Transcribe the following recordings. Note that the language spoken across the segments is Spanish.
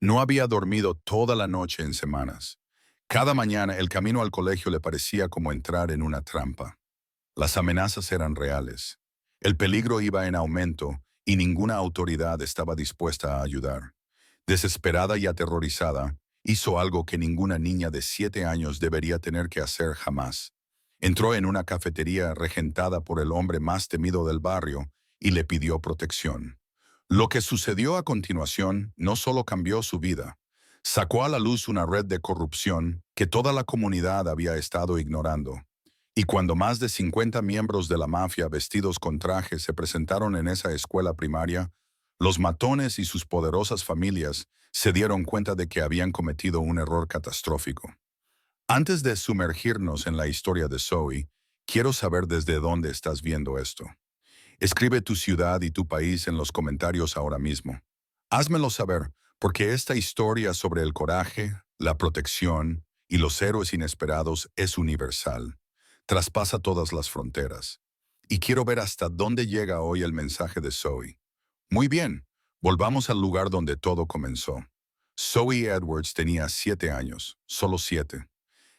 No había dormido toda la noche en semanas. Cada mañana el camino al colegio le parecía como entrar en una trampa. Las amenazas eran reales. El peligro iba en aumento y ninguna autoridad estaba dispuesta a ayudar. Desesperada y aterrorizada, hizo algo que ninguna niña de 7 años debería tener que hacer jamás. Entró en una cafetería regentada por el hombre más temido del barrio y le pidió protección. Lo que sucedió a continuación no solo cambió su vida, sacó a la luz una red de corrupción que toda la comunidad había estado ignorando. Y cuando más de 50 miembros de la mafia vestidos con trajes se presentaron en esa escuela primaria, los matones y sus poderosas familias se dieron cuenta de que habían cometido un error catastrófico. Antes de sumergirnos en la historia de Zoe, quiero saber desde dónde estás viendo esto. Escribe tu ciudad y tu país en los comentarios ahora mismo. Házmelo saber, porque esta historia sobre el coraje, la protección y los héroes inesperados es universal. Traspasa todas las fronteras. Y quiero ver hasta dónde llega hoy el mensaje de Zoe. Muy bien, volvamos al lugar donde todo comenzó. Zoe Edwards tenía 7 años, solo 7.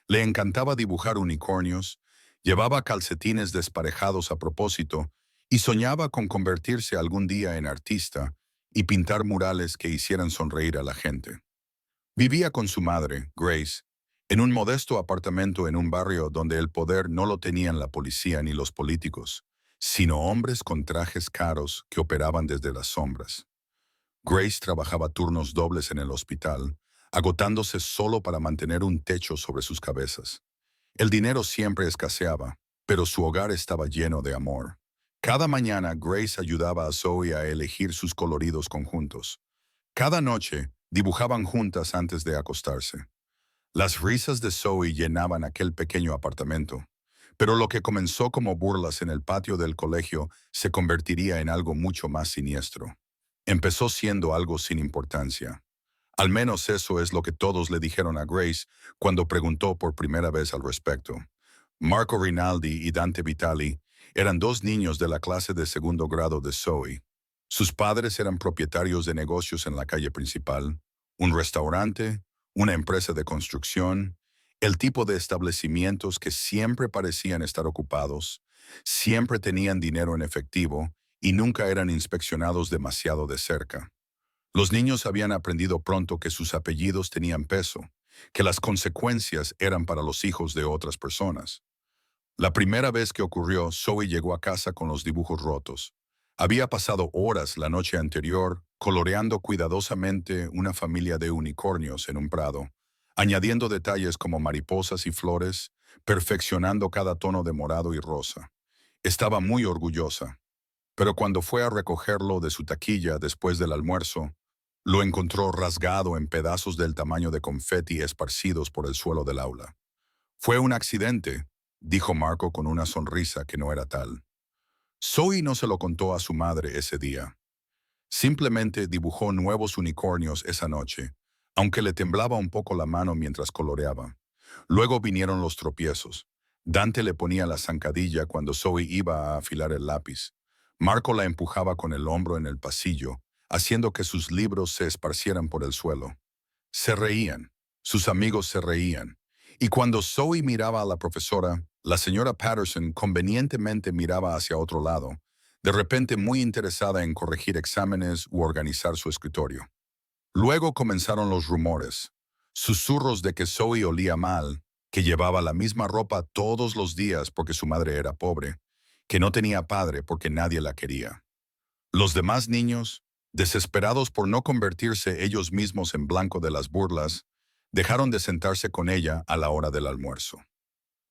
Le encantaba dibujar unicornios, llevaba calcetines desparejados a propósito y soñaba con convertirse algún día en artista y pintar murales que hicieran sonreír a la gente. Vivía con su madre, Grace, en un modesto apartamento en un barrio donde el poder no lo tenían la policía ni los políticos, sino hombres con trajes caros que operaban desde las sombras. Grace trabajaba turnos dobles en el hospital, agotándose solo para mantener un techo sobre sus cabezas. El dinero siempre escaseaba, pero su hogar estaba lleno de amor. Cada mañana Grace ayudaba a Zoe a elegir sus coloridos conjuntos. Cada noche dibujaban juntas antes de acostarse. Las risas de Zoe llenaban aquel pequeño apartamento, pero lo que comenzó como burlas en el patio del colegio se convertiría en algo mucho más siniestro. Empezó siendo algo sin importancia. Al menos eso es lo que todos le dijeron a Grace cuando preguntó por primera vez al respecto. Marco Rinaldi y Dante Vitali eran dos niños de la clase de segundo grado de Zoe. Sus padres eran propietarios de negocios en la calle principal, un restaurante, una empresa de construcción, el tipo de establecimientos que siempre parecían estar ocupados, siempre tenían dinero en efectivo y nunca eran inspeccionados demasiado de cerca. Los niños habían aprendido pronto que sus apellidos tenían peso, que las consecuencias eran para los hijos de otras personas. La primera vez que ocurrió, Zoe llegó a casa con los dibujos rotos. Había pasado horas la noche anterior coloreando cuidadosamente una familia de unicornios en un prado, añadiendo detalles como mariposas y flores, perfeccionando cada tono de morado y rosa. Estaba muy orgullosa, pero cuando fue a recogerlo de su taquilla después del almuerzo, lo encontró rasgado en pedazos del tamaño de confeti esparcidos por el suelo del aula. Fue un accidente, dijo Marco con una sonrisa que no era tal. Zoe no se lo contó a su madre ese día. Simplemente dibujó nuevos unicornios esa noche, aunque le temblaba un poco la mano mientras coloreaba. Luego vinieron los tropiezos. Dante le ponía la zancadilla cuando Zoe iba a afilar el lápiz. Marco la empujaba con el hombro en el pasillo, haciendo que sus libros se esparcieran por el suelo. Se reían. Sus amigos se reían. Y cuando Zoe miraba a la profesora, la señora Patterson convenientemente miraba hacia otro lado, de repente muy interesada en corregir exámenes u organizar su escritorio. Luego comenzaron los rumores, susurros de que Zoe olía mal, que llevaba la misma ropa todos los días porque su madre era pobre, que no tenía padre porque nadie la quería. Los demás niños, desesperados por no convertirse ellos mismos en blanco de las burlas, dejaron de sentarse con ella a la hora del almuerzo.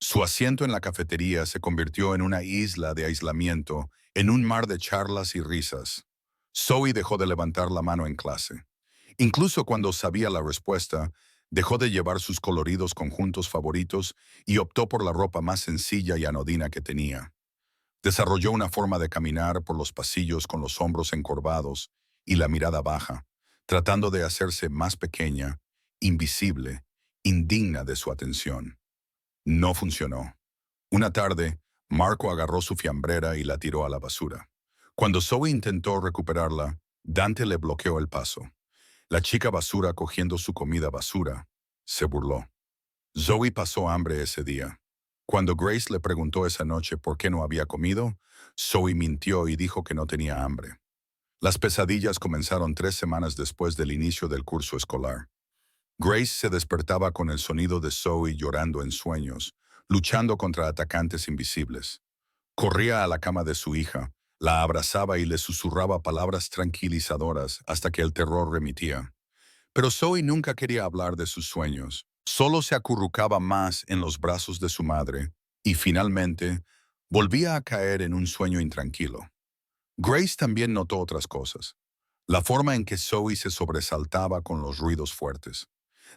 Su asiento en la cafetería se convirtió en una isla de aislamiento, en un mar de charlas y risas. Zoe dejó de levantar la mano en clase. Incluso cuando sabía la respuesta, dejó de llevar sus coloridos conjuntos favoritos y optó por la ropa más sencilla y anodina que tenía. Desarrolló una forma de caminar por los pasillos con los hombros encorvados y la mirada baja, tratando de hacerse más pequeña, invisible, indigna de su atención. No funcionó. Una tarde, Marco agarró su fiambrera y la tiró a la basura. Cuando Zoe intentó recuperarla, Dante le bloqueó el paso. La chica basura cogiendo su comida basura, se burló. Zoe pasó hambre ese día. Cuando Grace le preguntó esa noche por qué no había comido, Zoe mintió y dijo que no tenía hambre. Las pesadillas comenzaron 3 semanas después del inicio del curso escolar. Grace se despertaba con el sonido de Zoe llorando en sueños, luchando contra atacantes invisibles. Corría a la cama de su hija, la abrazaba y le susurraba palabras tranquilizadoras hasta que el terror remitía. Pero Zoe nunca quería hablar de sus sueños. Solo se acurrucaba más en los brazos de su madre y finalmente volvía a caer en un sueño intranquilo. Grace también notó otras cosas. La forma en que Zoe se sobresaltaba con los ruidos fuertes.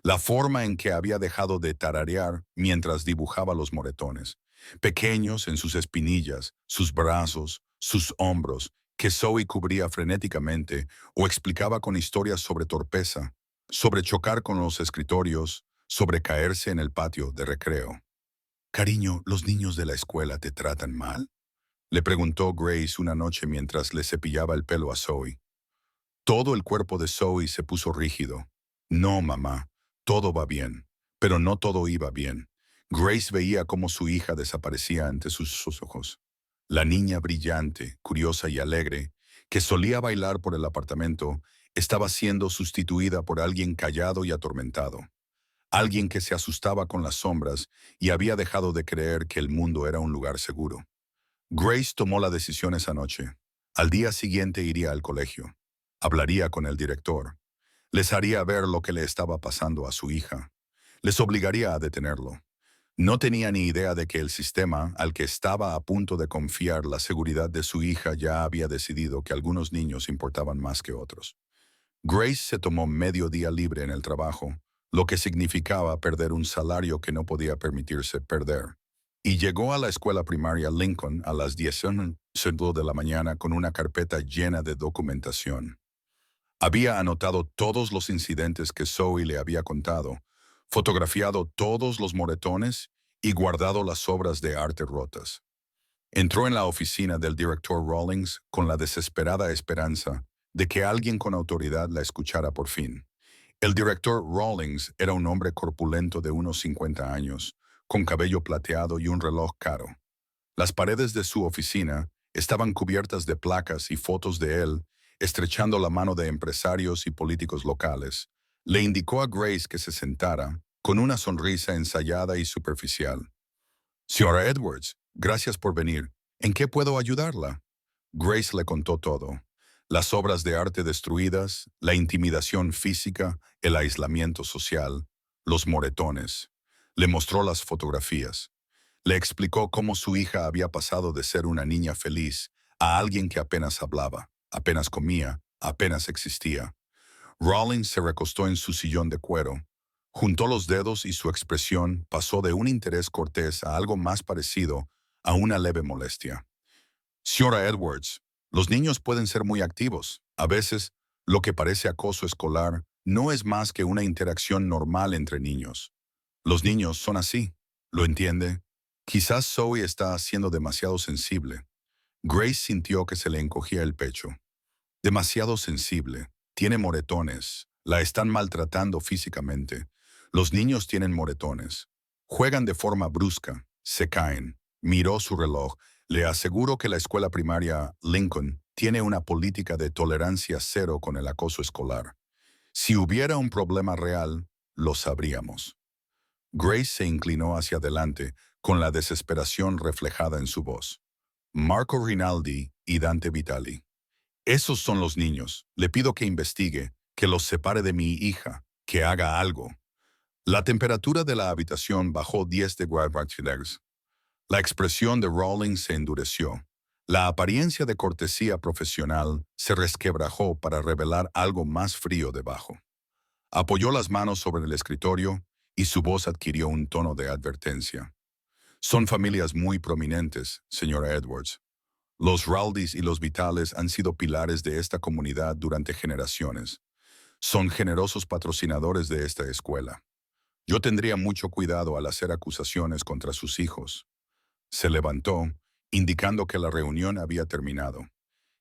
La forma en que había dejado de tararear mientras dibujaba los moretones, pequeños en sus espinillas, sus brazos, sus hombros, que Zoe cubría frenéticamente o explicaba con historias sobre torpeza, sobre chocar con los escritorios, sobre caerse en el patio de recreo. Cariño, ¿los niños de la escuela te tratan mal? Le preguntó Grace una noche mientras le cepillaba el pelo a Zoe. Todo el cuerpo de Zoe se puso rígido. No, mamá, todo va bien. Pero no todo iba bien. Grace veía cómo su hija desaparecía ante sus ojos. La niña brillante, curiosa y alegre, que solía bailar por el apartamento, estaba siendo sustituida por alguien callado y atormentado. Alguien que se asustaba con las sombras y había dejado de creer que el mundo era un lugar seguro. Grace tomó la decisión esa noche. Al día siguiente iría al colegio. Hablaría con el director. Les haría ver lo que le estaba pasando a su hija. Les obligaría a detenerlo. No tenía ni idea de que el sistema al que estaba a punto de confiar la seguridad de su hija ya había decidido que algunos niños importaban más que otros. Grace se tomó medio día libre en el trabajo, lo que significaba perder un salario que no podía permitirse perder. Y llegó a la escuela primaria Lincoln a las 10:00 de la mañana con una carpeta llena de documentación. Había anotado todos los incidentes que Zoe le había contado, fotografiado todos los moretones y guardado las obras de arte rotas. Entró en la oficina del director Rawlings con la desesperada esperanza de que alguien con autoridad la escuchara por fin. El director Rawlings era un hombre corpulento de unos 50 años, con cabello plateado y un reloj caro. Las paredes de su oficina estaban cubiertas de placas y fotos de él, estrechando la mano de empresarios y políticos locales. Le indicó a Grace que se sentara, con una sonrisa ensayada y superficial. Señora Edwards, gracias por venir. ¿En qué puedo ayudarla? Grace le contó todo. Las obras de arte destruidas, la intimidación física, el aislamiento social, los moretones. Le mostró las fotografías. Le explicó cómo su hija había pasado de ser una niña feliz a alguien que apenas hablaba, apenas comía, apenas existía. Rawlings se recostó en su sillón de cuero, juntó los dedos y su expresión pasó de un interés cortés a algo más parecido a una leve molestia. Señora Edwards, los niños pueden ser muy activos. A veces, lo que parece acoso escolar no es más que una interacción normal entre niños. Los niños son así, ¿lo entiende? Quizás Zoe está siendo demasiado sensible. Grace sintió que se le encogía el pecho. Demasiado sensible. Tiene moretones. La están maltratando físicamente. Los niños tienen moretones. Juegan de forma brusca. Se caen. Miró su reloj. Le aseguro que la escuela primaria Lincoln tiene una política de tolerancia cero con el acoso escolar. Si hubiera un problema real, lo sabríamos. Grace se inclinó hacia adelante, con la desesperación reflejada en su voz. Marco Rinaldi y Dante Vitali. Esos son los niños. Le pido que investigue, que los separe de mi hija, que haga algo. La temperatura de la habitación bajó 10 de grados. La expresión de Rawlings se endureció. La apariencia de cortesía profesional se resquebrajó para revelar algo más frío debajo. Apoyó las manos sobre el escritorio y su voz adquirió un tono de advertencia. Son familias muy prominentes, señora Edwards. Los Raldis y los Vitales han sido pilares de esta comunidad durante generaciones. Son generosos patrocinadores de esta escuela. Yo tendría mucho cuidado al hacer acusaciones contra sus hijos. Se levantó, indicando que la reunión había terminado.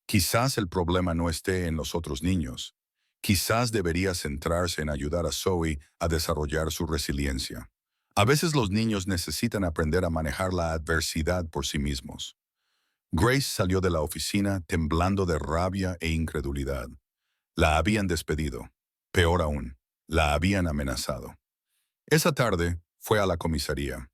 Quizás el problema no esté en los otros niños. Quizás debería centrarse en ayudar a Zoe a desarrollar su resiliencia. A veces los niños necesitan aprender a manejar la adversidad por sí mismos. Grace salió de la oficina temblando de rabia e incredulidad. La habían despedido. Peor aún, la habían amenazado. Esa tarde fue a la comisaría.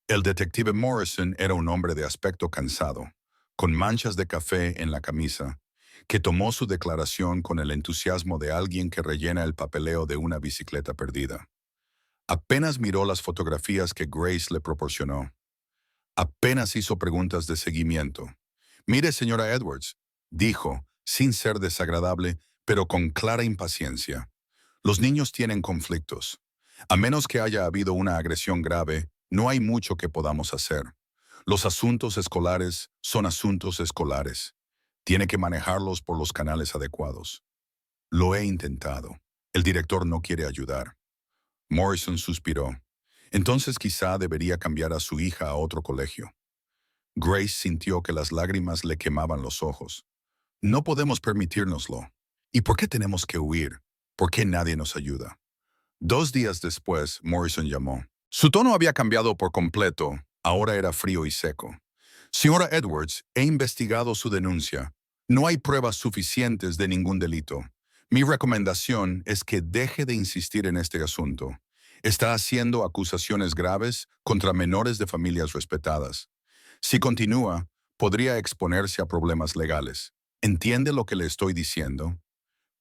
El detective Morrison era un hombre de aspecto cansado, con manchas de café en la camisa, que tomó su declaración con el entusiasmo de alguien que rellena el papeleo de una bicicleta perdida. Apenas miró las fotografías que Grace le proporcionó. Apenas hizo preguntas de seguimiento. «Mire, señora Edwards», dijo, sin ser desagradable, pero con clara impaciencia. «Los niños tienen conflictos. A menos que haya habido una agresión grave, no hay mucho que podamos hacer. Los asuntos escolares son asuntos escolares. Tiene que manejarlos por los canales adecuados. Lo he intentado. El director no quiere ayudar». Morrison suspiró. Entonces quizá debería cambiar a su hija a otro colegio. Grace sintió que las lágrimas le quemaban los ojos. No podemos permitírnoslo. ¿Y por qué tenemos que huir? ¿Por qué nadie nos ayuda? 2 días después, Morrison llamó. Su tono había cambiado por completo. Ahora era frío y seco. «Señora Edwards, he investigado su denuncia. No hay pruebas suficientes de ningún delito. Mi recomendación es que deje de insistir en este asunto. Está haciendo acusaciones graves contra menores de familias respetadas. Si continúa, podría exponerse a problemas legales. ¿Entiende lo que le estoy diciendo?»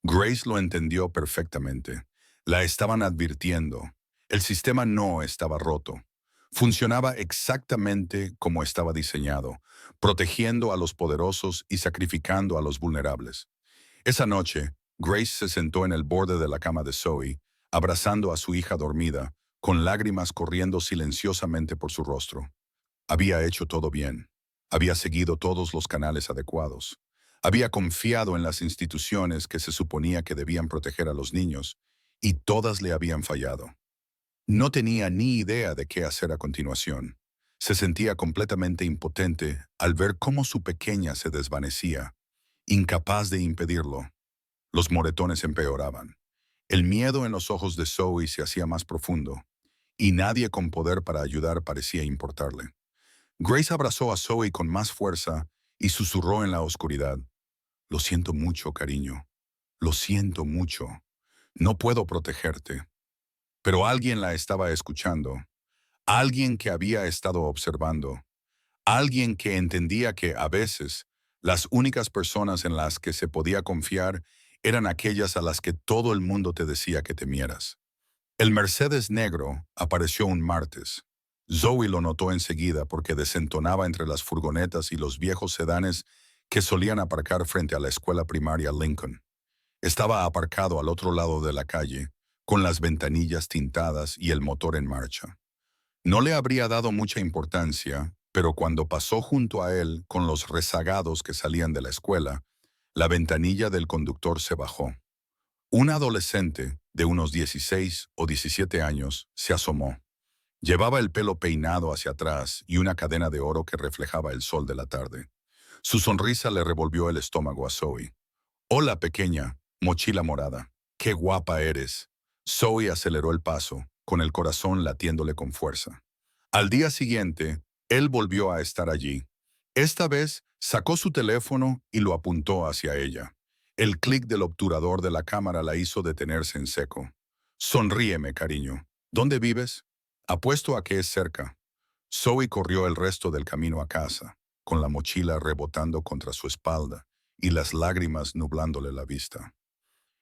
Grace lo entendió perfectamente. La estaban advirtiendo. El sistema no estaba roto. Funcionaba exactamente como estaba diseñado, protegiendo a los poderosos y sacrificando a los vulnerables. Esa noche, Grace se sentó en el borde de la cama de Zoe, abrazando a su hija dormida, con lágrimas corriendo silenciosamente por su rostro. Había hecho todo bien. Había seguido todos los canales adecuados. Había confiado en las instituciones que se suponía que debían proteger a los niños, y todas le habían fallado. No tenía ni idea de qué hacer a continuación. Se sentía completamente impotente al ver cómo su pequeña se desvanecía, incapaz de impedirlo. Los moretones empeoraban. El miedo en los ojos de Zoe se hacía más profundo, y nadie con poder para ayudar parecía importarle. Grace abrazó a Zoe con más fuerza y susurró en la oscuridad. «Lo siento mucho, cariño. Lo siento mucho. No puedo protegerte». Pero alguien la estaba escuchando. Alguien que había estado observando. Alguien que entendía que, a veces, las únicas personas en las que se podía confiar eran aquellas a las que todo el mundo te decía que temieras. El Mercedes negro apareció un martes. Zoe lo notó enseguida porque desentonaba entre las furgonetas y los viejos sedanes que solían aparcar frente a la escuela primaria Lincoln. Estaba aparcado al otro lado de la calle, con las ventanillas tintadas y el motor en marcha. No le habría dado mucha importancia, pero cuando pasó junto a él con los rezagados que salían de la escuela, la ventanilla del conductor se bajó. Un adolescente de unos 16 o 17 años se asomó. Llevaba el pelo peinado hacia atrás y una cadena de oro que reflejaba el sol de la tarde. Su sonrisa le revolvió el estómago a Zoe. «Hola, pequeña, mochila morada. ¡Qué guapa eres!». Zoe aceleró el paso, con el corazón latiéndole con fuerza. Al día siguiente, él volvió a estar allí. Esta vez sacó su teléfono y lo apuntó hacia ella. El clic del obturador de la cámara la hizo detenerse en seco. «Sonríeme, cariño. ¿Dónde vives?» «Apuesto a que es cerca». Zoe corrió el resto del camino a casa, con la mochila rebotando contra su espalda y las lágrimas nublándole la vista.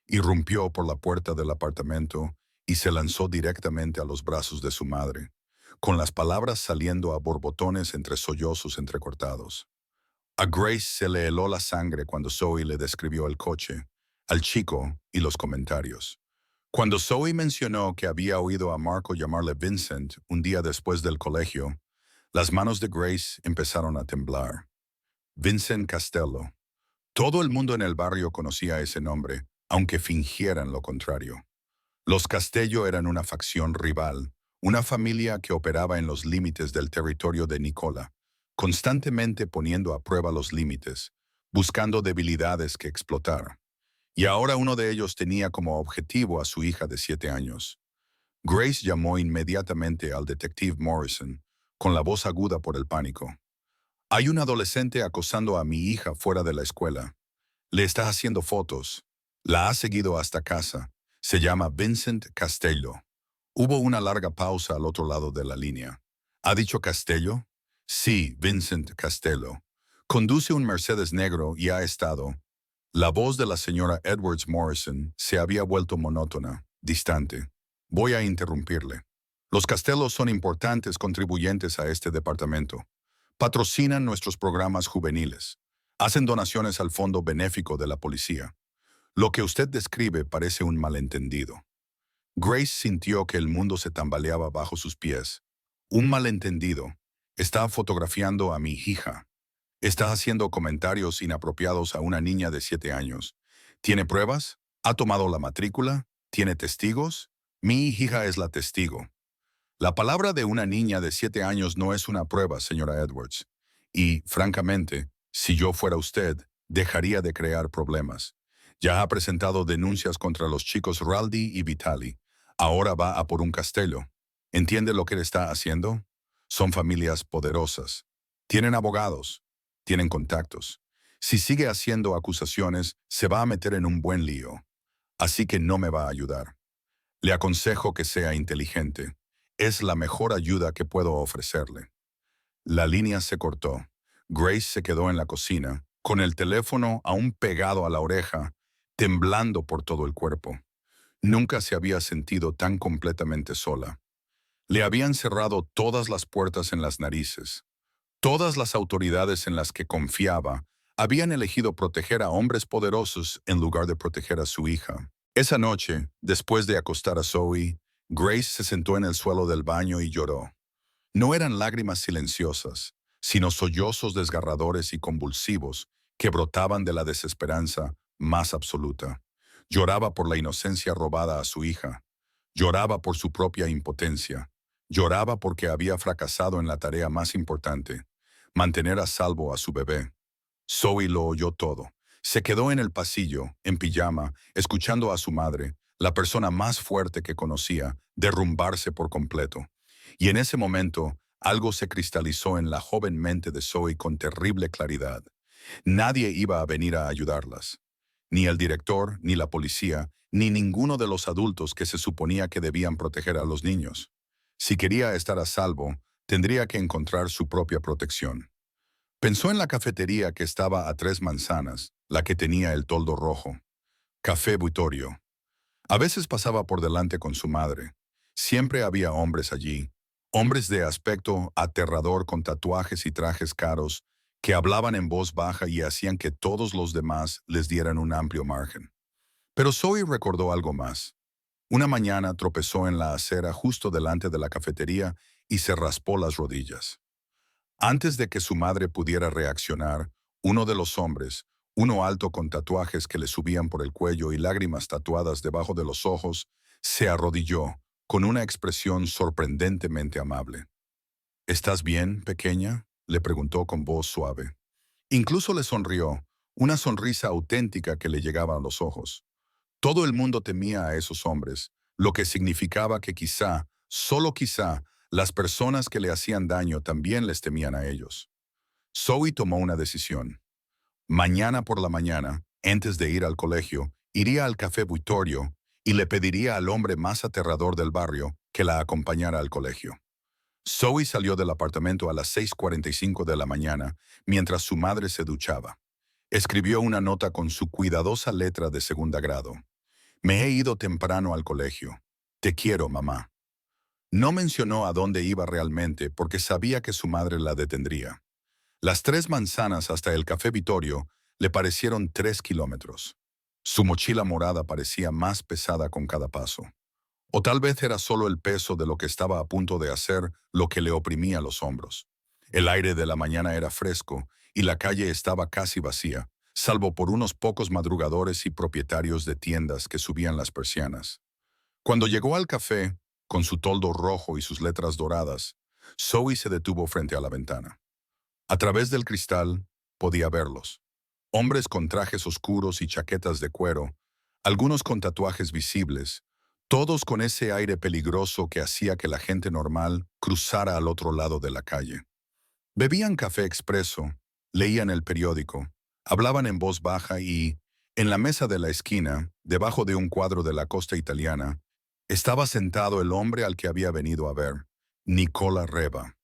Irrumpió por la puerta del apartamento y se lanzó directamente a los brazos de su madre, con las palabras saliendo a borbotones entre sollozos entrecortados. A Grace se le heló la sangre cuando Zoe le describió el coche, al chico y los comentarios. Cuando Zoe mencionó que había oído a Marco llamarle Vincent un día después del colegio, las manos de Grace empezaron a temblar. Vincent Castello. Todo el mundo en el barrio conocía ese nombre, aunque fingieran lo contrario. Los Castello eran una facción rival, una familia que operaba en los límites del territorio de Nicola, constantemente poniendo a prueba los límites, buscando debilidades que explotar. Y ahora uno de ellos tenía como objetivo a su hija de 7 años. Grace llamó inmediatamente al detective Morrison, con la voz aguda por el pánico. Hay un adolescente acosando a mi hija fuera de la escuela. Le está haciendo fotos. La ha seguido hasta casa. Se llama Vincent Castello. Hubo una larga pausa al otro lado de la línea. ¿Ha dicho Castello? Sí, Vincent Castello. Conduce un Mercedes negro y ha estado. La voz de la señora Edwards Morrison se había vuelto monótona, distante. Voy a interrumpirle. Los Castellos son importantes contribuyentes a este departamento. Patrocinan nuestros programas juveniles. Hacen donaciones al fondo benéfico de la policía. Lo que usted describe parece un malentendido. Grace sintió que el mundo se tambaleaba bajo sus pies. Un malentendido. Está fotografiando a mi hija. Está haciendo comentarios inapropiados a una niña de 7 años. ¿Tiene pruebas? ¿Ha tomado la matrícula? ¿Tiene testigos? Mi hija es la testigo. La palabra de una niña de 7 años no es una prueba, señora Edwards. Y, francamente, si yo fuera usted, dejaría de crear problemas. Ya ha presentado denuncias contra los chicos Raldi y Vitali. Ahora va a por un Castello. ¿Entiende lo que está haciendo? Son familias poderosas. Tienen abogados. Tienen contactos. Si sigue haciendo acusaciones, se va a meter en un buen lío. Así que no me va a ayudar. Le aconsejo que sea inteligente. Es la mejor ayuda que puedo ofrecerle. La línea se cortó. Grace se quedó en la cocina, con el teléfono aún pegado a la oreja, temblando por todo el cuerpo. Nunca se había sentido tan completamente sola. Le habían cerrado todas las puertas en las narices. Todas las autoridades en las que confiaba habían elegido proteger a hombres poderosos en lugar de proteger a su hija. Esa noche, después de acostar a Zoe, Grace se sentó en el suelo del baño y lloró. No eran lágrimas silenciosas, sino sollozos desgarradores y convulsivos que brotaban de la desesperanza más absoluta. Lloraba por la inocencia robada a su hija. Lloraba por su propia impotencia. Lloraba porque había fracasado en la tarea más importante, mantener a salvo a su bebé. Zoe lo oyó todo. Se quedó en el pasillo, en pijama, escuchando a su madre, la persona más fuerte que conocía, derrumbarse por completo. Y en ese momento, algo se cristalizó en la joven mente de Zoe con terrible claridad. Nadie iba a venir a ayudarlas. Ni el director, ni la policía, ni ninguno de los adultos que se suponía que debían proteger a los niños. Si quería estar a salvo, tendría que encontrar su propia protección. Pensó en la cafetería que estaba a 3 manzanas, la que tenía el toldo rojo. Café Buitorio. A veces pasaba por delante con su madre. Siempre había hombres allí, hombres de aspecto aterrador con tatuajes y trajes caros, que hablaban en voz baja y hacían que todos los demás les dieran un amplio margen. Pero Zoe recordó algo más. Una mañana tropezó en la acera justo delante de la cafetería y se raspó las rodillas. Antes de que su madre pudiera reaccionar, uno de los hombres, uno alto con tatuajes que le subían por el cuello y lágrimas tatuadas debajo de los ojos, se arrodilló, con una expresión sorprendentemente amable. ¿Estás bien, pequeña?, le preguntó con voz suave. Incluso le sonrió, una sonrisa auténtica que le llegaba a los ojos. Todo el mundo temía a esos hombres, lo que significaba que quizá, solo quizá, las personas que le hacían daño también les temían a ellos. Zoe tomó una decisión. Mañana por la mañana, antes de ir al colegio, iría al Café Buitorio y le pediría al hombre más aterrador del barrio que la acompañara al colegio. Zoe salió del apartamento a las 6:45 de la mañana, mientras su madre se duchaba. Escribió una nota con su cuidadosa letra de segunda grado. Me he ido temprano al colegio. Te quiero, mamá. No mencionó a dónde iba realmente porque sabía que su madre la detendría. Las 3 manzanas hasta el Café Vittorio le parecieron 3 kilómetros. Su mochila morada parecía más pesada con cada paso. O tal vez era solo el peso de lo que estaba a punto de hacer lo que le oprimía los hombros. El aire de la mañana era fresco y la calle estaba casi vacía, salvo por unos pocos madrugadores y propietarios de tiendas que subían las persianas. Cuando llegó al café, con su toldo rojo y sus letras doradas, Zoe se detuvo frente a la ventana. A través del cristal podía verlos. Hombres con trajes oscuros y chaquetas de cuero, algunos con tatuajes visibles, todos con ese aire peligroso que hacía que la gente normal cruzara al otro lado de la calle. Bebían café expreso, leían el periódico, hablaban en voz baja y, en la mesa de la esquina, debajo de un cuadro de la costa italiana, estaba sentado el hombre al que había venido a ver, Nicola Reva.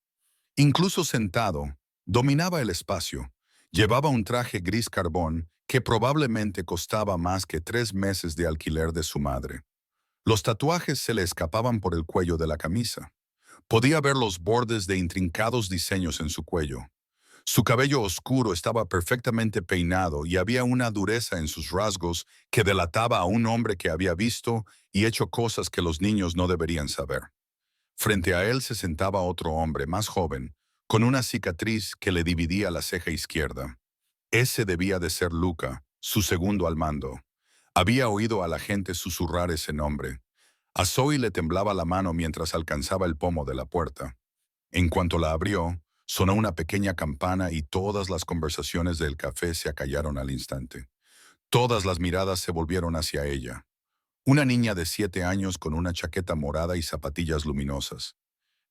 Incluso sentado, dominaba el espacio. Llevaba un traje gris carbón que probablemente costaba más que 3 meses de alquiler de su madre. Los tatuajes se le escapaban por el cuello de la camisa. Podía ver los bordes de intrincados diseños en su cuello. Su cabello oscuro estaba perfectamente peinado y había una dureza en sus rasgos que delataba a un hombre que había visto y hecho cosas que los niños no deberían saber. Frente a él se sentaba otro hombre más joven, con una cicatriz que le dividía la ceja izquierda. Ese debía de ser Luca, su segundo al mando. Había oído a la gente susurrar ese nombre. A Zoe le temblaba la mano mientras alcanzaba el pomo de la puerta. En cuanto la abrió, sonó una pequeña campana y todas las conversaciones del café se acallaron al instante. Todas las miradas se volvieron hacia ella. Una niña de 7 años con una chaqueta morada y zapatillas luminosas,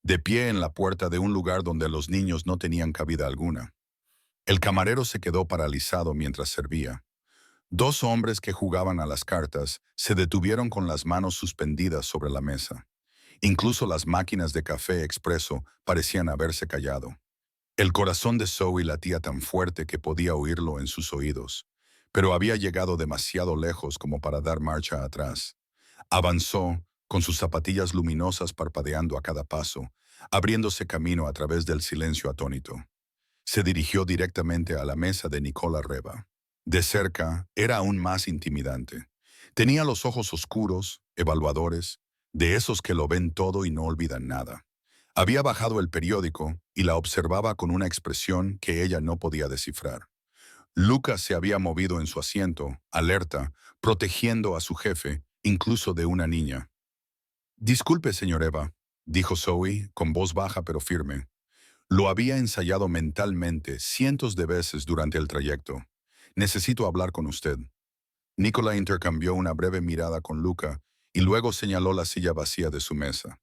de pie en la puerta de un lugar donde los niños no tenían cabida alguna. El camarero se quedó paralizado mientras servía. Dos hombres que jugaban a las cartas se detuvieron con las manos suspendidas sobre la mesa. Incluso las máquinas de café expreso parecían haberse callado. El corazón de Zoe latía tan fuerte que podía oírlo en sus oídos, pero había llegado demasiado lejos como para dar marcha atrás. Avanzó, con sus zapatillas luminosas parpadeando a cada paso, abriéndose camino a través del silencio atónito. Se dirigió directamente a la mesa de Nicola Reva. De cerca, era aún más intimidante. Tenía los ojos oscuros, evaluadores, de esos que lo ven todo y no olvidan nada. Había bajado el periódico y la observaba con una expresión que ella no podía descifrar. Lucas se había movido en su asiento, alerta, protegiendo a su jefe, incluso de una niña. «Disculpe, señor Eva», dijo Zoe, con voz baja pero firme. Lo había ensayado mentalmente cientos de veces durante el trayecto. «Necesito hablar con usted». Nicola intercambió una breve mirada con Luca y luego señaló la silla vacía de su mesa.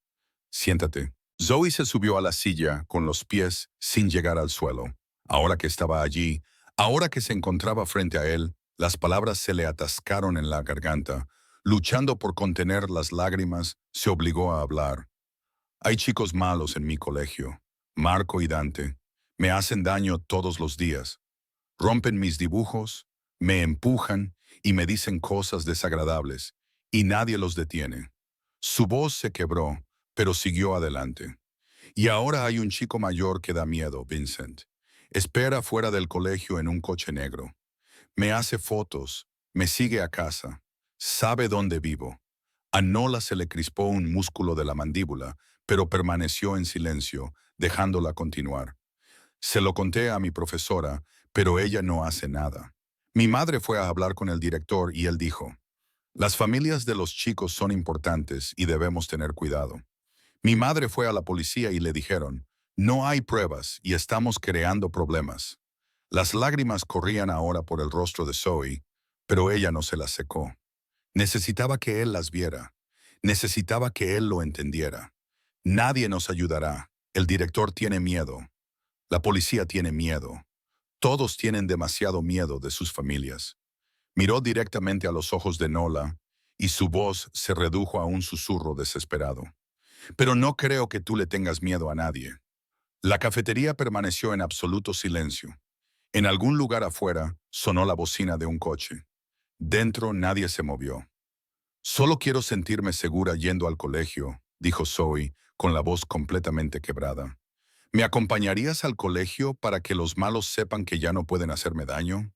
«Siéntate». Zoe se subió a la silla con los pies sin llegar al suelo. Ahora que estaba allí, ahora que se encontraba frente a él, las palabras se le atascaron en la garganta. Luchando por contener las lágrimas, se obligó a hablar. «Hay chicos malos en mi colegio, Marco y Dante. Me hacen daño todos los días. Rompen mis dibujos, me empujan y me dicen cosas desagradables, y nadie los detiene». Su voz se quebró, pero siguió adelante. «Y ahora hay un chico mayor que da miedo, Vincent. Espera fuera del colegio en un coche negro. Me hace fotos, me sigue a casa, sabe dónde vivo». A Nola se le crispó un músculo de la mandíbula, pero permaneció en silencio, dejándola continuar. «Se lo conté a mi profesora, pero ella no hace nada. Mi madre fue a hablar con el director y él dijo: las familias de los chicos son importantes y debemos tener cuidado. Mi madre fue a la policía y le dijeron: no hay pruebas y estamos creando problemas». Las lágrimas corrían ahora por el rostro de Zoe, pero ella no se las secó. Necesitaba que él las viera. Necesitaba que él lo entendiera. «Nadie nos ayudará. El director tiene miedo. La policía tiene miedo. Todos tienen demasiado miedo de sus familias». Miró directamente a los ojos de Nola y su voz se redujo a un susurro desesperado. «Pero no creo que tú le tengas miedo a nadie». La cafetería permaneció en absoluto silencio. En algún lugar afuera sonó la bocina de un coche. Dentro nadie se movió. «Solo quiero sentirme segura yendo al colegio», dijo Zoe, con la voz completamente quebrada. «¿Me acompañarías al colegio para que los malos sepan que ya no pueden hacerme daño?»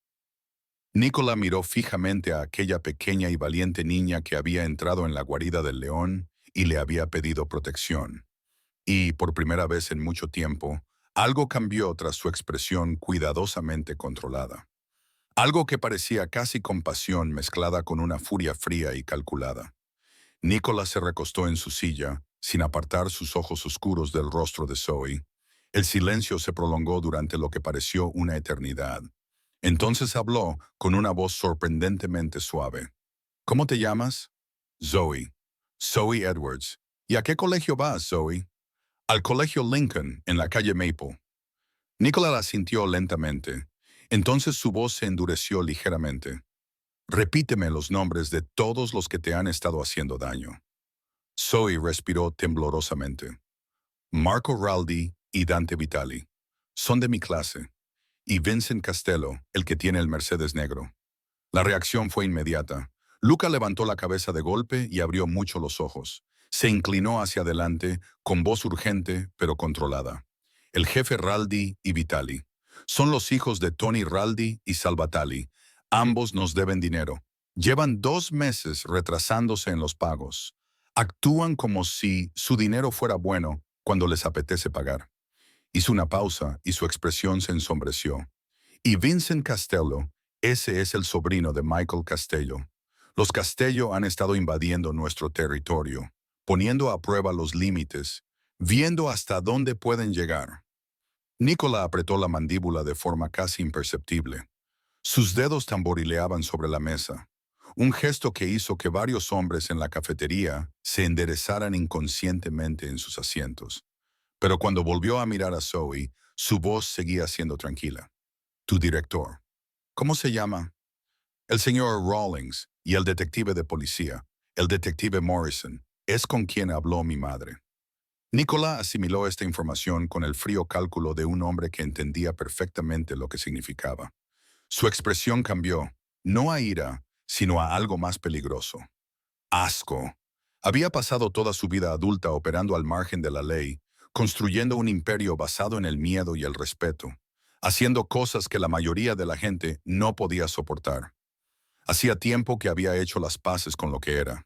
Nicola miró fijamente a aquella pequeña y valiente niña que había entrado en la guarida del león y le había pedido protección. Y, por primera vez en mucho tiempo, algo cambió tras su expresión cuidadosamente controlada. Algo que parecía casi compasión mezclada con una furia fría y calculada. Nicola se recostó en su silla, sin apartar sus ojos oscuros del rostro de Zoe. El silencio se prolongó durante lo que pareció una eternidad. Entonces habló con una voz sorprendentemente suave. ¿Cómo te llamas? Zoe. Zoe Edwards. ¿Y a qué colegio vas, Zoe? Al colegio Lincoln, en la calle Maple. Nicola la sintió lentamente. Entonces su voz se endureció ligeramente. Repíteme los nombres de todos los que te han estado haciendo daño. Zoe respiró temblorosamente. Marco Raldi y Dante Vitali. Son de mi clase. Y Vincent Castello, el que tiene el Mercedes negro. La reacción fue inmediata. Luca levantó la cabeza de golpe y abrió mucho los ojos. Se inclinó hacia adelante, con voz urgente, pero controlada. El jefe Raldi y Vitali. Son los hijos de Tony Raldi y Salvatali. Ambos nos deben dinero. Llevan 2 meses retrasándose en los pagos. Actúan como si su dinero fuera bueno cuando les apetece pagar. Hizo una pausa y su expresión se ensombreció. Y Vincent Castello, ese es el sobrino de Michael Castello. Los Castello han estado invadiendo nuestro territorio, poniendo a prueba los límites, viendo hasta dónde pueden llegar. Nicola apretó la mandíbula de forma casi imperceptible. Sus dedos tamborileaban sobre la mesa, un gesto que hizo que varios hombres en la cafetería se enderezaran inconscientemente en sus asientos. Pero cuando volvió a mirar a Zoe, su voz seguía siendo tranquila. Tu director. ¿Cómo se llama? El señor Rawlings y el detective de policía, el detective Morrison, es con quien habló mi madre. Nicola asimiló esta información con el frío cálculo de un hombre que entendía perfectamente lo que significaba. Su expresión cambió, no a ira, sino a algo más peligroso. Asco. Había pasado toda su vida adulta operando al margen de la ley, construyendo un imperio basado en el miedo y el respeto, haciendo cosas que la mayoría de la gente no podía soportar. Hacía tiempo que había hecho las paces con lo que era.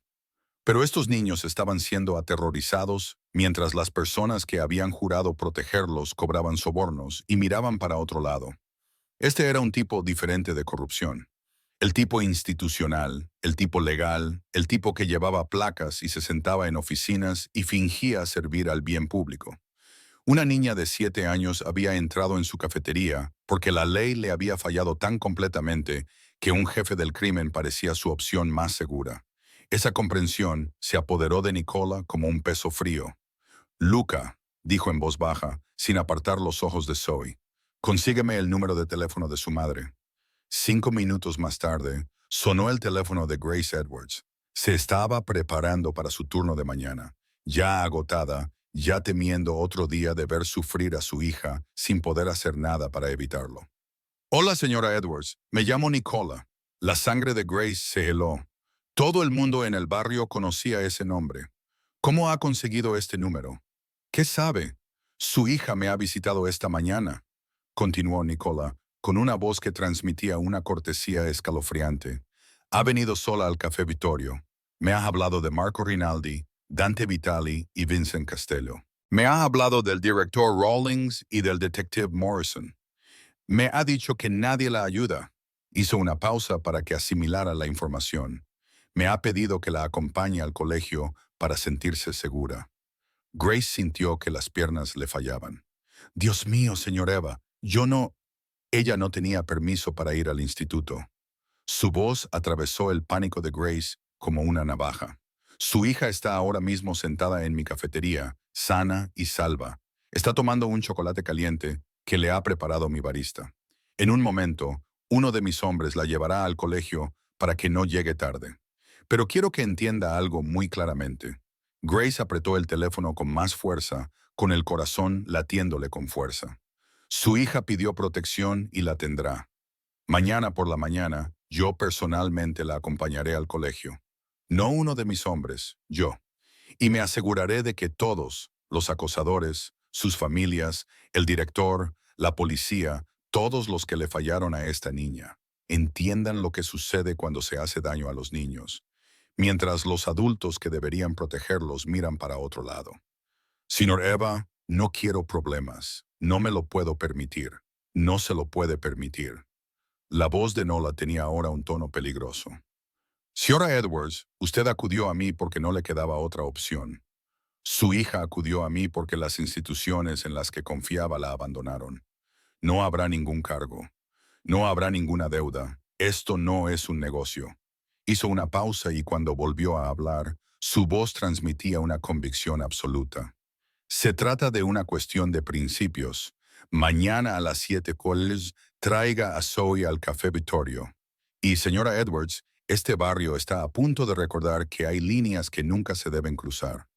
Pero estos niños estaban siendo aterrorizados mientras las personas que habían jurado protegerlos cobraban sobornos y miraban para otro lado. Este era un tipo diferente de corrupción. El tipo institucional, el tipo legal, el tipo que llevaba placas y se sentaba en oficinas y fingía servir al bien público. Una niña de 7 años había entrado en su cafetería porque la ley le había fallado tan completamente que un jefe del crimen parecía su opción más segura. Esa comprensión se apoderó de Nicola como un peso frío. Luca, dijo en voz baja, sin apartar los ojos de Zoe, consígueme el número de teléfono de su madre. 5 minutos más tarde, sonó el teléfono de Grace Edwards. Se estaba preparando para su turno de mañana, ya agotada, ya temiendo otro día de ver sufrir a su hija sin poder hacer nada para evitarlo. Hola, señora Edwards. Me llamo Nicola. La sangre de Grace se heló. Todo el mundo en el barrio conocía ese nombre. ¿Cómo ha conseguido este número? ¿Qué sabe? Su hija me ha visitado esta mañana, continuó Nicola, con una voz que transmitía una cortesía escalofriante. Ha venido sola al Café Vittorio. Me ha hablado de Marco Rinaldi, Dante Vitali y Vincent Castello. Me ha hablado del director Rawlings y del detective Morrison. Me ha dicho que nadie la ayuda. Hizo una pausa para que asimilara la información. Me ha pedido que la acompañe al colegio para sentirse segura. Grace sintió que las piernas le fallaban. Dios mío, señor Eva, yo no... Ella no tenía permiso para ir al instituto. Su voz atravesó el pánico de Grace como una navaja. Su hija está ahora mismo sentada en mi cafetería, sana y salva. Está tomando un chocolate caliente que le ha preparado mi barista. En un momento, uno de mis hombres la llevará al colegio para que no llegue tarde. Pero quiero que entienda algo muy claramente. Grace apretó el teléfono con más fuerza, con el corazón latiéndole con fuerza. Su hija pidió protección y la tendrá. Mañana por la mañana, yo personalmente la acompañaré al colegio. No uno de mis hombres, yo. Y me aseguraré de que todos, los acosadores, sus familias, el director, la policía, todos los que le fallaron a esta niña, entiendan lo que sucede cuando se hace daño a los niños, mientras los adultos que deberían protegerlos miran para otro lado. Señor Eva, no quiero problemas. No me lo puedo permitir. No se lo puede permitir. La voz de Nola tenía ahora un tono peligroso. Señora Edwards, usted acudió a mí porque no le quedaba otra opción. Su hija acudió a mí porque las instituciones en las que confiaba la abandonaron. No habrá ningún cargo. No habrá ninguna deuda. Esto no es un negocio. Hizo una pausa y cuando volvió a hablar, su voz transmitía una convicción absoluta. Se trata de una cuestión de principios. Mañana a las 7 coles traiga a Zoe al Café Vittorio. Y señora Edwards, este barrio está a punto de recordar que hay líneas que nunca se deben cruzar.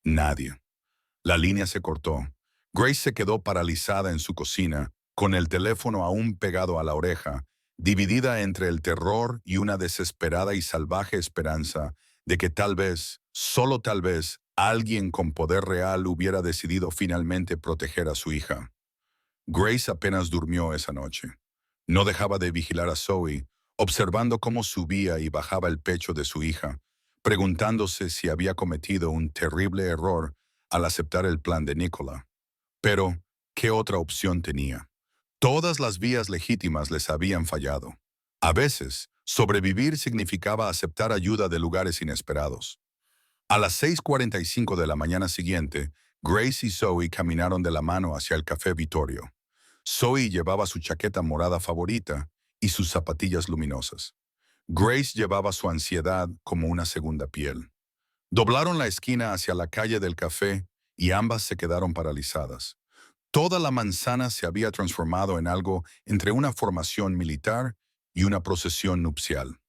Nadie. La línea se cortó. Grace se quedó paralizada en su cocina, con el teléfono aún pegado a la oreja, dividida entre el terror y una desesperada y salvaje esperanza de que tal vez, solo tal vez, alguien con poder real hubiera decidido finalmente proteger a su hija. Grace apenas durmió esa noche. No dejaba de vigilar a Zoe, observando cómo subía y bajaba el pecho de su hija, preguntándose si había cometido un terrible error al aceptar el plan de Nicola. Pero, ¿qué otra opción tenía? Todas las vías legítimas les habían fallado. A veces, sobrevivir significaba aceptar ayuda de lugares inesperados. A las 6:45 de la mañana siguiente, Grace y Zoe caminaron de la mano hacia el Café Vittorio. Zoe llevaba su chaqueta morada favorita y sus zapatillas luminosas. Grace llevaba su ansiedad como una segunda piel. Doblaron la esquina hacia la calle del café y ambas se quedaron paralizadas. Toda la manzana se había transformado en algo entre una formación militar y una procesión nupcial.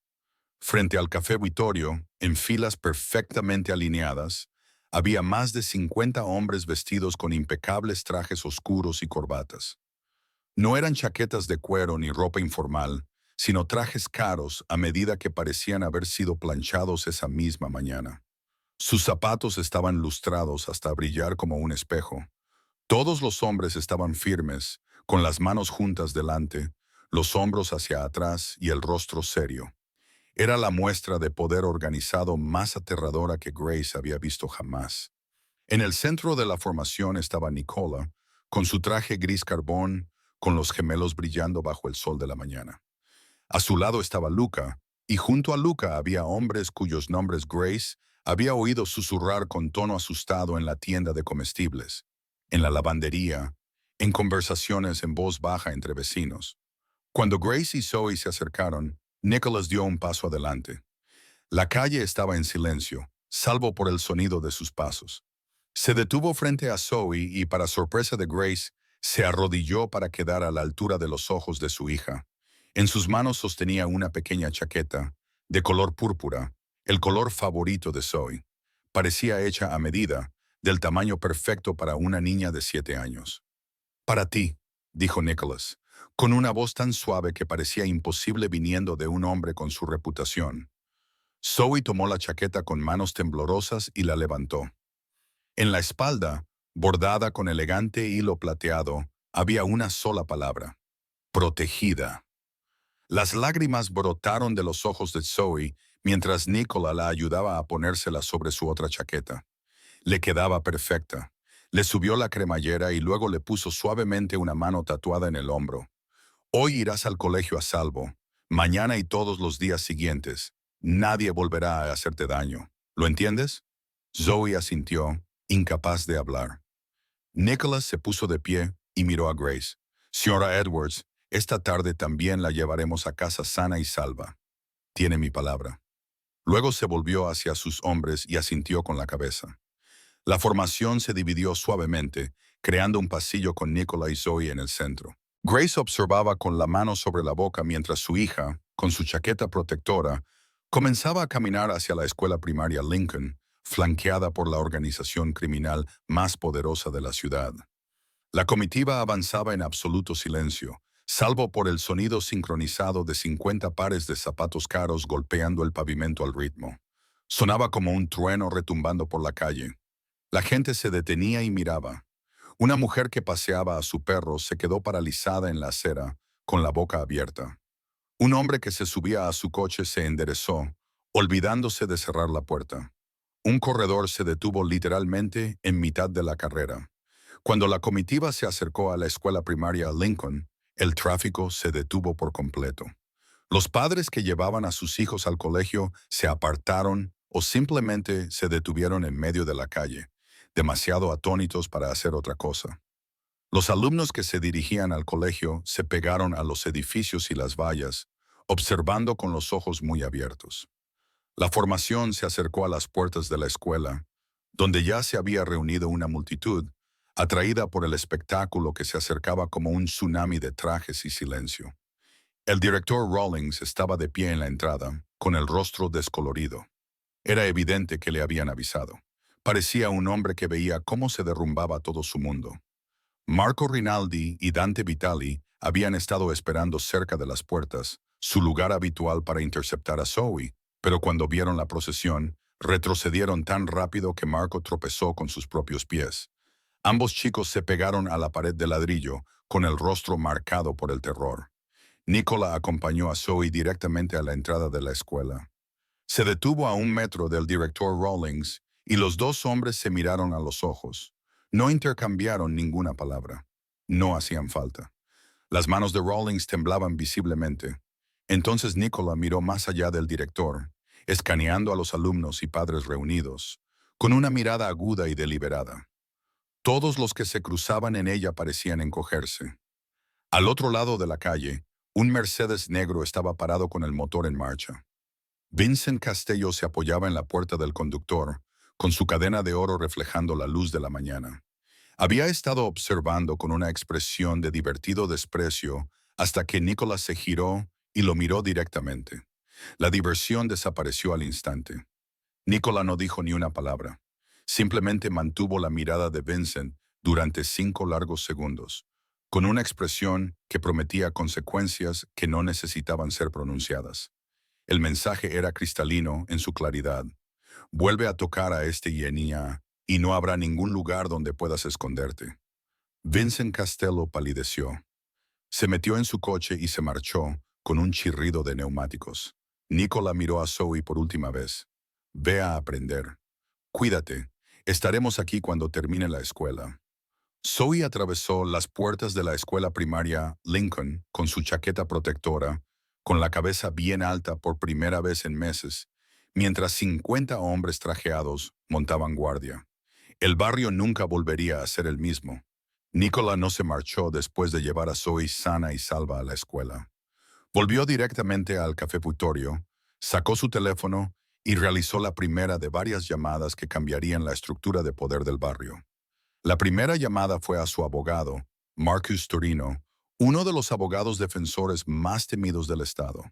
Frente al Café Vittorio, en filas perfectamente alineadas, había más de 50 hombres vestidos con impecables trajes oscuros y corbatas. No eran chaquetas de cuero ni ropa informal, sino trajes caros a medida que parecían haber sido planchados esa misma mañana. Sus zapatos estaban lustrados hasta brillar como un espejo. Todos los hombres estaban firmes, con las manos juntas delante, los hombros hacia atrás y el rostro serio. Era la muestra de poder organizado más aterradora que Grace había visto jamás. En el centro de la formación estaba Nicola, con su traje gris carbón, con los gemelos brillando bajo el sol de la mañana. A su lado estaba Luca, y junto a Luca había hombres cuyos nombres Grace había oído susurrar con tono asustado en la tienda de comestibles, en la lavandería, en conversaciones en voz baja entre vecinos. Cuando Grace y Zoe se acercaron, Nicholas dio un paso adelante. La calle estaba en silencio, salvo por el sonido de sus pasos. Se detuvo frente a Zoe y, para sorpresa de Grace, se arrodilló para quedar a la altura de los ojos de su hija. En sus manos sostenía una pequeña chaqueta, de color púrpura, el color favorito de Zoe. Parecía hecha a medida, del tamaño perfecto para una niña de 7 años. «Para ti», dijo Nicholas, con una voz tan suave que parecía imposible viniendo de un hombre con su reputación. Zoe tomó la chaqueta con manos temblorosas y la levantó. En la espalda, bordada con elegante hilo plateado, había una sola palabra: protegida. Las lágrimas brotaron de los ojos de Zoe mientras Nicola la ayudaba a ponérsela sobre su otra chaqueta. Le quedaba perfecta. Le subió la cremallera y luego le puso suavemente una mano tatuada en el hombro. «Hoy irás al colegio a salvo. Mañana y todos los días siguientes. Nadie volverá a hacerte daño. ¿Lo entiendes?» Zoe asintió, incapaz de hablar. Nicholas se puso de pie y miró a Grace. «Señora Edwards, esta tarde también la llevaremos a casa sana y salva. Tiene mi palabra». Luego se volvió hacia sus hombres y asintió con la cabeza. La formación se dividió suavemente, creando un pasillo con Nicola y Zoe en el centro. Grace observaba con la mano sobre la boca mientras su hija, con su chaqueta protectora, comenzaba a caminar hacia la escuela primaria Lincoln, flanqueada por la organización criminal más poderosa de la ciudad. La comitiva avanzaba en absoluto silencio, salvo por el sonido sincronizado de 50 pares de zapatos caros golpeando el pavimento al ritmo. Sonaba como un trueno retumbando por la calle. La gente se detenía y miraba. Una mujer que paseaba a su perro se quedó paralizada en la acera, con la boca abierta. Un hombre que se subía a su coche se enderezó, olvidándose de cerrar la puerta. Un corredor se detuvo literalmente en mitad de la carrera. Cuando la comitiva se acercó a la escuela primaria Lincoln, el tráfico se detuvo por completo. Los padres que llevaban a sus hijos al colegio se apartaron o simplemente se detuvieron en medio de la calle, demasiado atónitos para hacer otra cosa. Los alumnos que se dirigían al colegio se pegaron a los edificios y las vallas, observando con los ojos muy abiertos. La formación se acercó a las puertas de la escuela, donde ya se había reunido una multitud, atraída por el espectáculo que se acercaba como un tsunami de trajes y silencio. El director Rawlings estaba de pie en la entrada, con el rostro descolorido. Era evidente que le habían avisado. Parecía un hombre que veía cómo se derrumbaba todo su mundo. Marco Rinaldi y Dante Vitali habían estado esperando cerca de las puertas, su lugar habitual para interceptar a Zoe, pero cuando vieron la procesión, retrocedieron tan rápido que Marco tropezó con sus propios pies. Ambos chicos se pegaron a la pared de ladrillo, con el rostro marcado por el terror. Nicola acompañó a Zoe directamente a la entrada de la escuela. Se detuvo a 1 metro del director Rawlings y los dos hombres se miraron a los ojos. No intercambiaron ninguna palabra. No hacían falta. Las manos de Rawlings temblaban visiblemente. Entonces Nicola miró más allá del director, escaneando a los alumnos y padres reunidos, con una mirada aguda y deliberada. Todos los que se cruzaban en ella parecían encogerse. Al otro lado de la calle, un Mercedes negro estaba parado con el motor en marcha. Vincent Castello se apoyaba en la puerta del conductor, con su cadena de oro reflejando la luz de la mañana. Había estado observando con una expresión de divertido desprecio hasta que Nicholas se giró y lo miró directamente. La diversión desapareció al instante. Nicola no dijo ni una palabra. Simplemente mantuvo la mirada de Vincent durante 5 largos segundos, con una expresión que prometía consecuencias que no necesitaban ser pronunciadas. El mensaje era cristalino en su claridad. Vuelve a tocar a este Yenia y no habrá ningún lugar donde puedas esconderte. Vincent Castello palideció. Se metió en su coche y se marchó con un chirrido de neumáticos. Nicola miró a Zoe por última vez. Ve a aprender. Cuídate. Estaremos aquí cuando termine la escuela. Zoe atravesó las puertas de la escuela primaria Lincoln con su chaqueta protectora, con la cabeza bien alta por primera vez en meses, mientras 50 hombres trajeados montaban guardia. El barrio nunca volvería a ser el mismo. Nicola no se marchó después de llevar a Zoe sana y salva a la escuela. Volvió directamente al cafeputorio, sacó su teléfono y realizó la primera de varias llamadas que cambiarían la estructura de poder del barrio. La primera llamada fue a su abogado, Marcus Torino, uno de los abogados defensores más temidos del estado.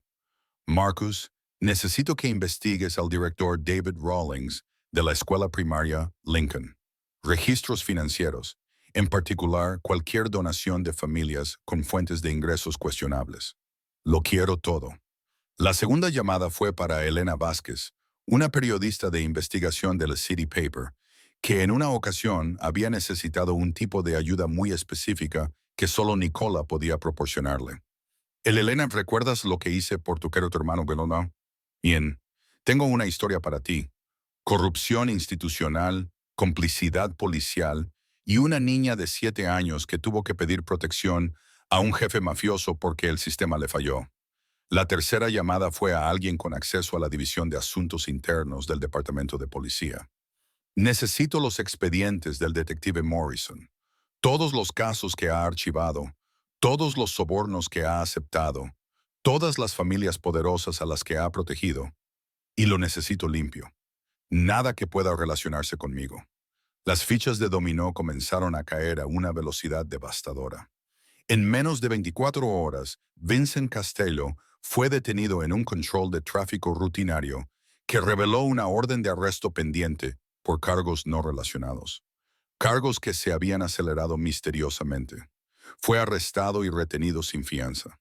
Marcus, necesito que investigues al director David Rawlings de la escuela primaria Lincoln. Registros financieros, en particular cualquier donación de familias con fuentes de ingresos cuestionables. Lo quiero todo. La segunda llamada fue para Elena Vázquez, una periodista de investigación del City Paper, que en una ocasión había necesitado un tipo de ayuda muy específica que solo Nicola podía proporcionarle. Elena, ¿recuerdas lo que hice por tu querido hermano Belona? Bien, tengo una historia para ti. Corrupción institucional, complicidad policial y una niña de 7 años que tuvo que pedir protección a un jefe mafioso porque el sistema le falló. La tercera llamada fue a alguien con acceso a la División de Asuntos Internos del Departamento de Policía. Necesito los expedientes del detective Morrison, todos los casos que ha archivado, todos los sobornos que ha aceptado, todas las familias poderosas a las que ha protegido, y lo necesito limpio. Nada que pueda relacionarse conmigo. Las fichas de dominó comenzaron a caer a una velocidad devastadora. En menos de 24 horas, Vincent Castello fue detenido en un control de tráfico rutinario que reveló una orden de arresto pendiente por cargos no relacionados. Cargos que se habían acelerado misteriosamente. Fue arrestado y retenido sin fianza.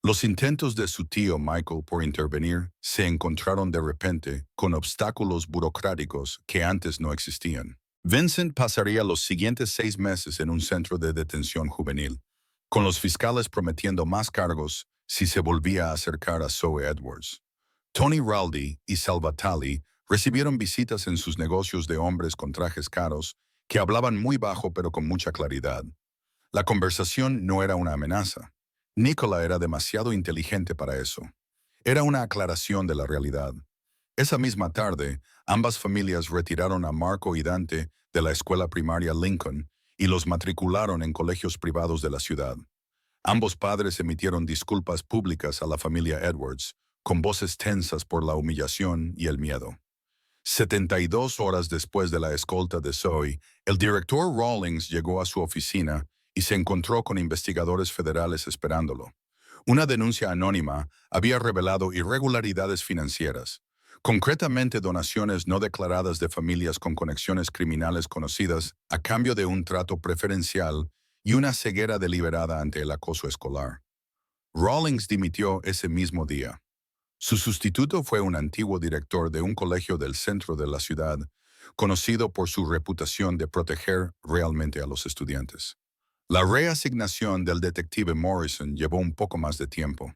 Los intentos de su tío Michael por intervenir se encontraron de repente con obstáculos burocráticos que antes no existían. Vincent pasaría los siguientes 6 meses en un centro de detención juvenil, con los fiscales prometiendo más cargos si se volvía a acercar a Zoe Edwards. Tony Raldi y Salvatali recibieron visitas en sus negocios de hombres con trajes caros que hablaban muy bajo pero con mucha claridad. La conversación no era una amenaza. Nicola era demasiado inteligente para eso. Era una aclaración de la realidad. Esa misma tarde, ambas familias retiraron a Marco y Dante de la escuela primaria Lincoln y los matricularon en colegios privados de la ciudad. Ambos padres emitieron disculpas públicas a la familia Edwards, con voces tensas por la humillación y el miedo. 72 horas después de la escolta de Zoe, el director Rawlings llegó a su oficina y se encontró con investigadores federales esperándolo. Una denuncia anónima había revelado irregularidades financieras, concretamente donaciones no declaradas de familias con conexiones criminales conocidas a cambio de un trato preferencial y una ceguera deliberada ante el acoso escolar. Rawlings dimitió ese mismo día. Su sustituto fue un antiguo director de un colegio del centro de la ciudad, conocido por su reputación de proteger realmente a los estudiantes. La reasignación del detective Morrison llevó un poco más de tiempo.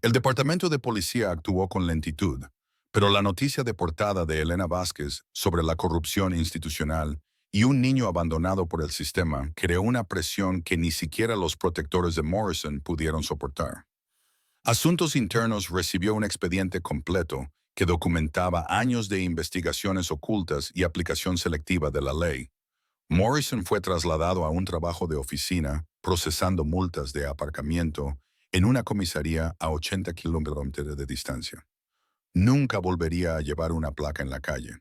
El departamento de policía actuó con lentitud, pero la noticia de portada de Elena Vázquez sobre la corrupción institucional y un niño abandonado por el sistema creó una presión que ni siquiera los protectores de Morrison pudieron soportar. Asuntos Internos recibió un expediente completo que documentaba años de investigaciones ocultas y aplicación selectiva de la ley. Morrison fue trasladado a un trabajo de oficina, procesando multas de aparcamiento en una comisaría a 80 kilómetros de distancia. Nunca volvería a llevar una placa en la calle.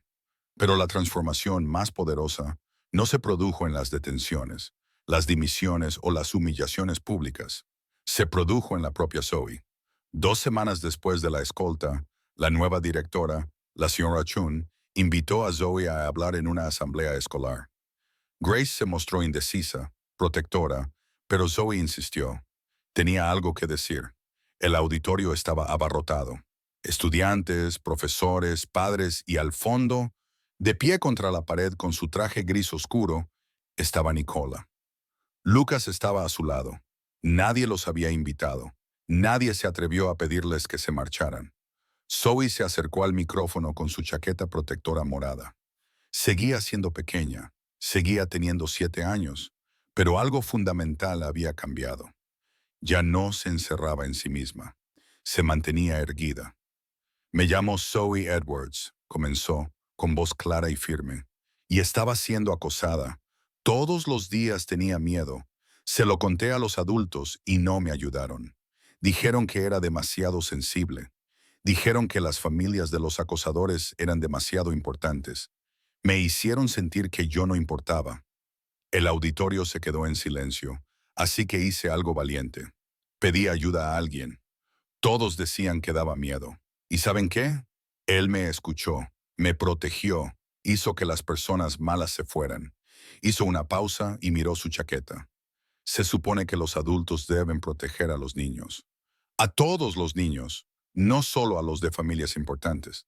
Pero la transformación más poderosa no se produjo en las detenciones, las dimisiones o las humillaciones públicas. Se produjo en la propia Zoe. 2 semanas después de la escolta, la nueva directora, la señora Chun, invitó a Zoe a hablar en una asamblea escolar. Grace se mostró indecisa, protectora, pero Zoe insistió. Tenía algo que decir. El auditorio estaba abarrotado. Estudiantes, profesores, padres y al fondo, de pie contra la pared con su traje gris oscuro, estaba Nicola. Lucas estaba a su lado. Nadie los había invitado. Nadie se atrevió a pedirles que se marcharan. Zoe se acercó al micrófono con su chaqueta protectora morada. Seguía siendo pequeña, seguía teniendo 7 años, pero algo fundamental había cambiado. Ya no se encerraba en sí misma. Se mantenía erguida. Me llamo Zoe Edwards, comenzó, con voz clara y firme, y estaba siendo acosada. Todos los días tenía miedo. Se lo conté a los adultos y no me ayudaron. Dijeron que era demasiado sensible. Dijeron que las familias de los acosadores eran demasiado importantes. Me hicieron sentir que yo no importaba. El auditorio se quedó en silencio, así que hice algo valiente. Pedí ayuda a alguien. Todos decían que daba miedo. ¿Y saben qué? Él me escuchó, me protegió, hizo que las personas malas se fueran. Hizo una pausa y miró su chaqueta. Se supone que los adultos deben proteger a los niños. A todos los niños, no solo a los de familias importantes.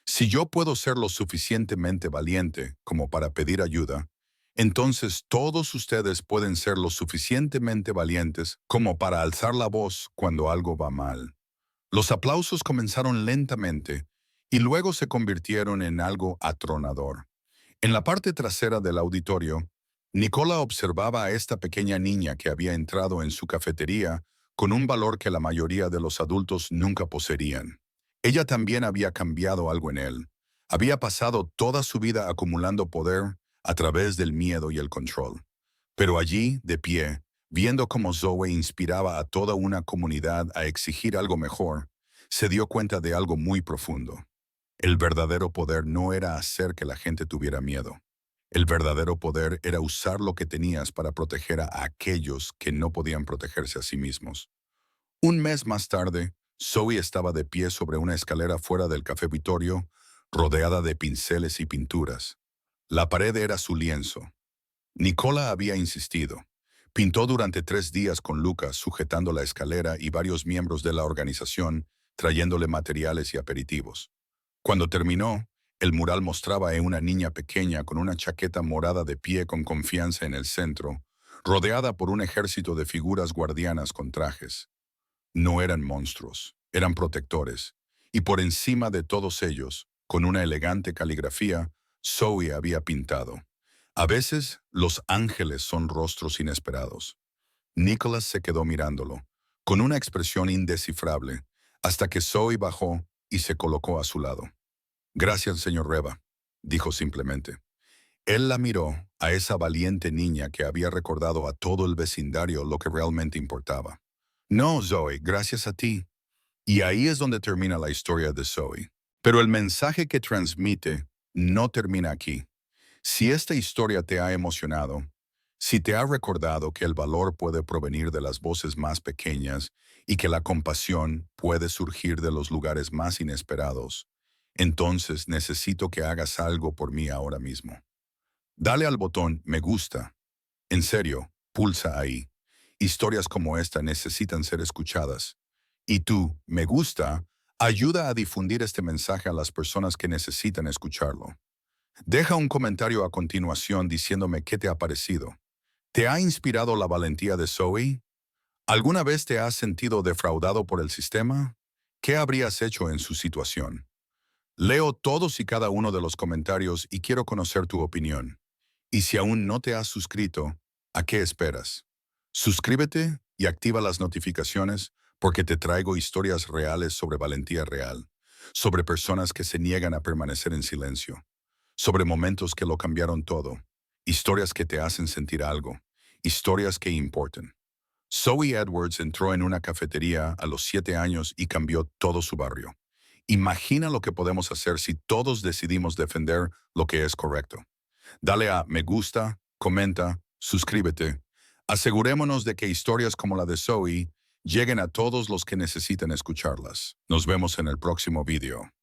Si yo puedo ser lo suficientemente valiente como para pedir ayuda, entonces todos ustedes pueden ser lo suficientemente valientes como para alzar la voz cuando algo va mal. Los aplausos comenzaron lentamente y luego se convirtieron en algo atronador. En la parte trasera del auditorio, Nicola observaba a esta pequeña niña que había entrado en su cafetería con un valor que la mayoría de los adultos nunca poseerían. Ella también había cambiado algo en él. Había pasado toda su vida acumulando poder a través del miedo y el control. Pero allí, de pie, viendo cómo Zoe inspiraba a toda una comunidad a exigir algo mejor, se dio cuenta de algo muy profundo. El verdadero poder no era hacer que la gente tuviera miedo. El verdadero poder era usar lo que tenías para proteger a aquellos que no podían protegerse a sí mismos. Un mes más tarde, Zoe estaba de pie sobre una escalera fuera del Café Vittorio, rodeada de pinceles y pinturas. La pared era su lienzo. Nicola había insistido. Pintó durante 3 días con Lucas sujetando la escalera y varios miembros de la organización trayéndole materiales y aperitivos. Cuando terminó, el mural mostraba a una niña pequeña con una chaqueta morada de pie con confianza en el centro, rodeada por un ejército de figuras guardianas con trajes. No eran monstruos, eran protectores, y por encima de todos ellos, con una elegante caligrafía, Zoe había pintado. A veces, los ángeles son rostros inesperados. Nicholas se quedó mirándolo, con una expresión indescifrable, hasta que Zoe bajó y se colocó a su lado. Gracias, señor Reva, dijo simplemente. Él la miró, a esa valiente niña que había recordado a todo el vecindario lo que realmente importaba. No, Zoe, gracias a ti. Y ahí es donde termina la historia de Zoe. Pero el mensaje que transmite no termina aquí. Si esta historia te ha emocionado, si te ha recordado que el valor puede provenir de las voces más pequeñas y que la compasión puede surgir de los lugares más inesperados, entonces necesito que hagas algo por mí ahora mismo. Dale al botón me gusta. En serio, pulsa ahí. Historias como esta necesitan ser escuchadas. Y tú, me gusta, ayuda a difundir este mensaje a las personas que necesitan escucharlo. Deja un comentario a continuación diciéndome qué te ha parecido. ¿Te ha inspirado la valentía de Zoe? ¿Alguna vez te has sentido defraudado por el sistema? ¿Qué habrías hecho en su situación? Leo todos y cada uno de los comentarios y quiero conocer tu opinión. Y si aún no te has suscrito, ¿a qué esperas? Suscríbete y activa las notificaciones porque te traigo historias reales sobre valentía real, sobre personas que se niegan a permanecer en silencio, sobre momentos que lo cambiaron todo, historias que te hacen sentir algo, historias que importan. Zoe Edwards entró en una cafetería a los 7 años y cambió todo su barrio. Imagina lo que podemos hacer si todos decidimos defender lo que es correcto. Dale a me gusta, comenta, suscríbete. Asegurémonos de que historias como la de Zoe lleguen a todos los que necesiten escucharlas. Nos vemos en el próximo video.